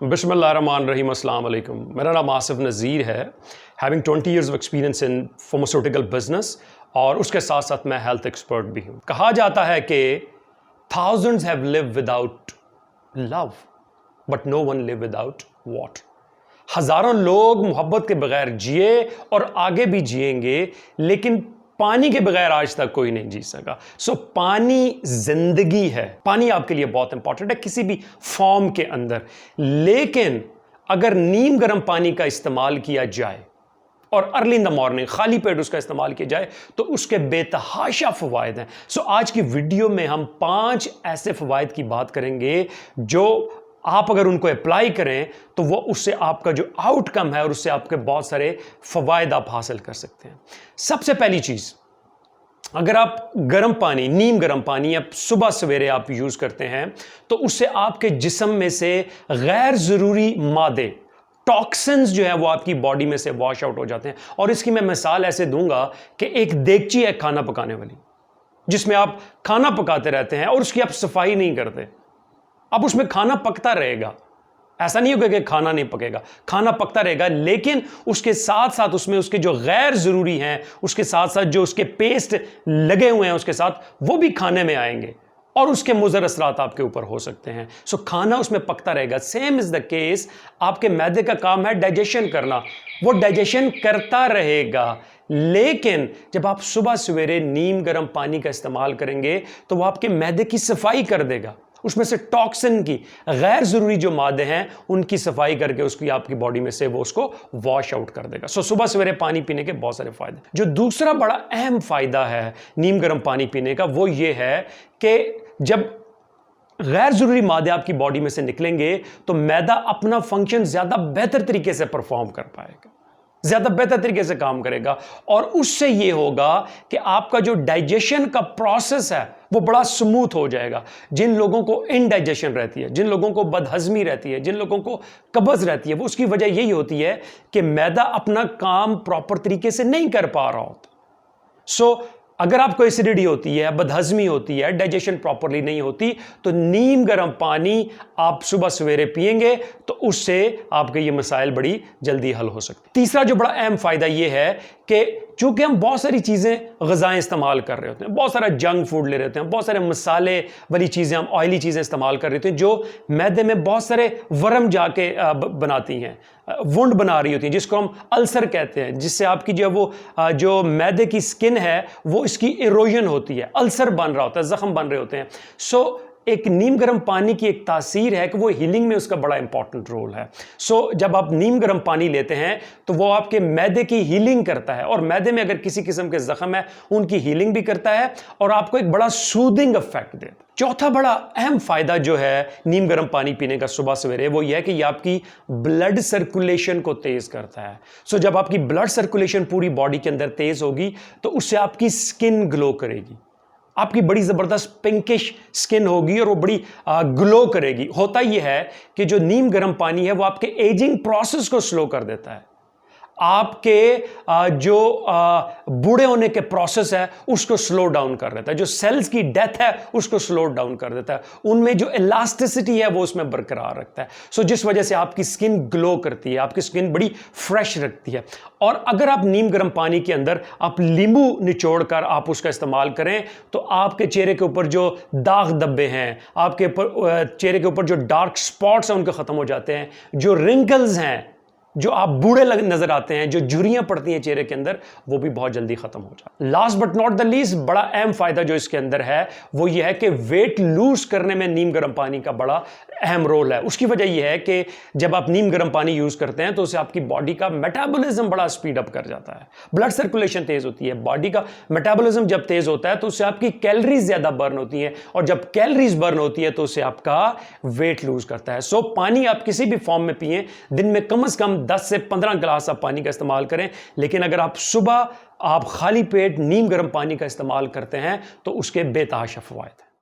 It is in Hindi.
बिस्मिल्लाहिर्रहमानिर्रहीम, अस्सलाम वालेकुम। मेरा नाम आसिफ नज़ीर है। Having 20 years of experience in pharmaceutical business और उसके साथ साथ मैं हेल्थ एक्सपर्ट भी हूँ। कहा जाता है कि thousands have lived without love, but no one live without water। हज़ारों लोग मोहब्बत के बगैर जिए और आगे भी जिएंगे, लेकिन पानी के बगैर आज तक कोई नहीं जी सका। सो पानी जिंदगी है। पानी आपके लिए बहुत इंपॉर्टेंट है किसी भी फॉर्म के अंदर, लेकिन अगर नीम गर्म पानी का इस्तेमाल किया जाए और अर्ली इन द मॉर्निंग खाली पेट उसका इस्तेमाल किया जाए तो उसके बेतहाशा फ़वाइद हैं। सो आज की वीडियो में हम 5 ऐसे फ़वाइद की बात करेंगे जो आप अगर उनको अप्लाई करें तो वो उससे आपका जो आउटकम है और उससे आपके बहुत सारे फ़वाइद आप हासिल कर सकते हैं। सबसे पहली चीज़, अगर आप गर्म पानी, नीम गर्म पानी या सुबह सवेरे आप यूज़ करते हैं तो उससे आपके जिस्म में से गैर ज़रूरी मादे, टॉक्सिन्स जो है वो आपकी बॉडी में से वॉश आउट हो जाते हैं। और इसकी मैं मिसाल ऐसे दूंगा कि एक देगची है खाना पकाने वाली, जिसमें आप खाना पकाते रहते हैं और उसकी आप सफाई नहीं करते। अब उसमें खाना पकता रहेगा, ऐसा नहीं होगा कि खाना नहीं पकेगा, खाना पकता रहेगा, लेकिन उसके साथ साथ उसमें उसके जो गैर ज़रूरी हैं, उसके साथ साथ जो उसके पेस्ट लगे हुए हैं उसके साथ, वो भी खाने में आएंगे और उसके मुज़र असरात आपके ऊपर हो सकते हैं। सो खाना उसमें पकता रहेगा। सेम इज़ द केस, आपके मैदे का काम है डाइजेशन करना, वो डाइजेशन करता रहेगा, लेकिन जब आप सुबह सवेरे नीम गर्म पानी का इस्तेमाल करेंगे तो वो आपके मैदे की सफाई कर देगा, उसमें से टॉक्सिन की गैर ज़रूरी जो मादे हैं उनकी सफाई करके उसकी आपकी बॉडी में से वो उसको वॉश आउट कर देगा। सो सुबह सवेरे पानी पीने के बहुत सारे फ़ायदे। जो दूसरा बड़ा अहम फ़ायदा है नीम गर्म पानी पीने का, वो ये है कि जब गैर ज़रूरी मादे आपकी बॉडी में से निकलेंगे तो मैदा अपना फंक्शन ज़्यादा बेहतर तरीके से परफॉर्म कर पाएगा, ज़्यादा बेहतर तरीके से काम करेगा। और उससे ये होगा कि आपका जो डाइजेशन का प्रोसेस है वो बड़ा स्मूथ हो जाएगा। जिन लोगों को इनडाइजेशन रहती है, जिन लोगों को बदहजमी रहती है, जिन लोगों को कब्ज़ रहती है, वो उसकी वजह यही होती है कि मैदा अपना काम प्रॉपर तरीके से नहीं कर पा रहा होता। सो अगर आपको एसिडिटी होती है, बदहजमी होती है, डाइजेशन प्रॉपरली नहीं होती, तो नीम गर्म पानी आप सुबह सवेरे पिएंगे तो उससे आपके ये मसाइल बड़ी जल्दी हल हो सकते हैं। तीसरा जो बड़ा अहम फ़ायदा ये है कि चूँकि हम बहुत सारी चीज़ें ग़िज़ाएँ इस्तेमाल कर रहे होते हैं, बहुत सारा जंक फूड ले रहे होते हैं, बहुत सारे मसाले वाली चीज़ें, हम ऑयली चीज़ें इस्तेमाल कर रहे होते हैं जो मैदे में बहुत सारे वर्म जाके बनाती हैं, वुंड बना रही होती हैं, जिसको हम अल्सर कहते हैं, जिससे आपकी जो वो जो मैदे की स्किन है वो इसकी इरोजन होती है, अल्सर बन रहा होता है, ज़ख्म बन रहे होते हैं। सो एक नीम गर्म पानी की एक तासीर है कि वो हीलिंग में उसका बड़ा इंपॉर्टेंट रोल है। सो जब आप नीम गर्म पानी लेते हैं तो वो आपके मैदे की हीलिंग करता है, और मैदे में अगर किसी किस्म के ज़ख्म है उनकी हीलिंग भी करता है और आपको एक बड़ा सूदिंग इफेक्ट देता है। चौथा बड़ा अहम फ़ायदा जो है नीम गर्म पानी पीने का सुबह सवेरे, वो ये है कि ये आपकी ब्लड सर्कुलेशन को तेज़ करता है। सो जब आपकी ब्लड सर्कुलेशन पूरी बॉडी के अंदर तेज़ होगी तो उससे आपकी स्किन ग्लो करेगी, आपकी बड़ी ज़बरदस्त पिंकिश स्किन होगी और वो बड़ी ग्लो करेगी। होता यह है कि जो नीम गर्म पानी है वो आपके एजिंग प्रोसेस को स्लो कर देता है, आपके जो बूढ़े होने के प्रोसेस है उसको स्लो डाउन कर देता है, जो सेल्स की डेथ है उसको स्लो डाउन कर देता है, उनमें जो इलास्टिसिटी है वो उसमें बरकरार रखता है। सो जिस वजह से आपकी स्किन ग्लो करती है, आपकी स्किन बड़ी फ्रेश रखती है। और अगर आप नीम गर्म पानी के अंदर आप नींबू निचोड़ कर आप उसका इस्तेमाल करें तो आपके चेहरे के ऊपर जो दाग धब्बे हैं, आपके ऊपर चेहरे के ऊपर जो डार्क स्पॉट्स हैं उनके ख़त्म हो जाते हैं, जो रिंकल्स हैं, जो आप बूढ़े नजर आते हैं, जो झुर्रियां पड़ती हैं चेहरे के अंदर, वो भी बहुत जल्दी खत्म हो जाता है। Last but not the least, बड़ा अहम फायदा जो इसके अंदर है वो ये है कि वेट लूज करने में नीम गर्म पानी का बड़ा अहम रोल है। उसकी वजह यह है कि जब आप नीम गर्म पानी यूज करते हैं तो उससे आपकी बॉडी का मेटाबॉलिज्म बड़ा स्पीड अप कर जाता है, ब्लड सर्कुलेशन तेज होती है, बॉडी का मेटाबॉलिज्म जब तेज होता है तो उससे आपकी कैलोरीज ज्यादा बर्न होती हैं, और जब कैलोरीज बर्न होती है तो उससे आपका वेट लूज करता है। सो पानी आप किसी भी फॉर्म में पिएं, दिन में कम से कम 10 से 15 गिलास आप पानी का इस्तेमाल करें, लेकिन अगर आप सुबह आप खाली पेट नीम गर्म पानी का इस्तेमाल करते हैं तो उसके बेतहाशा फ़वाइद हैं।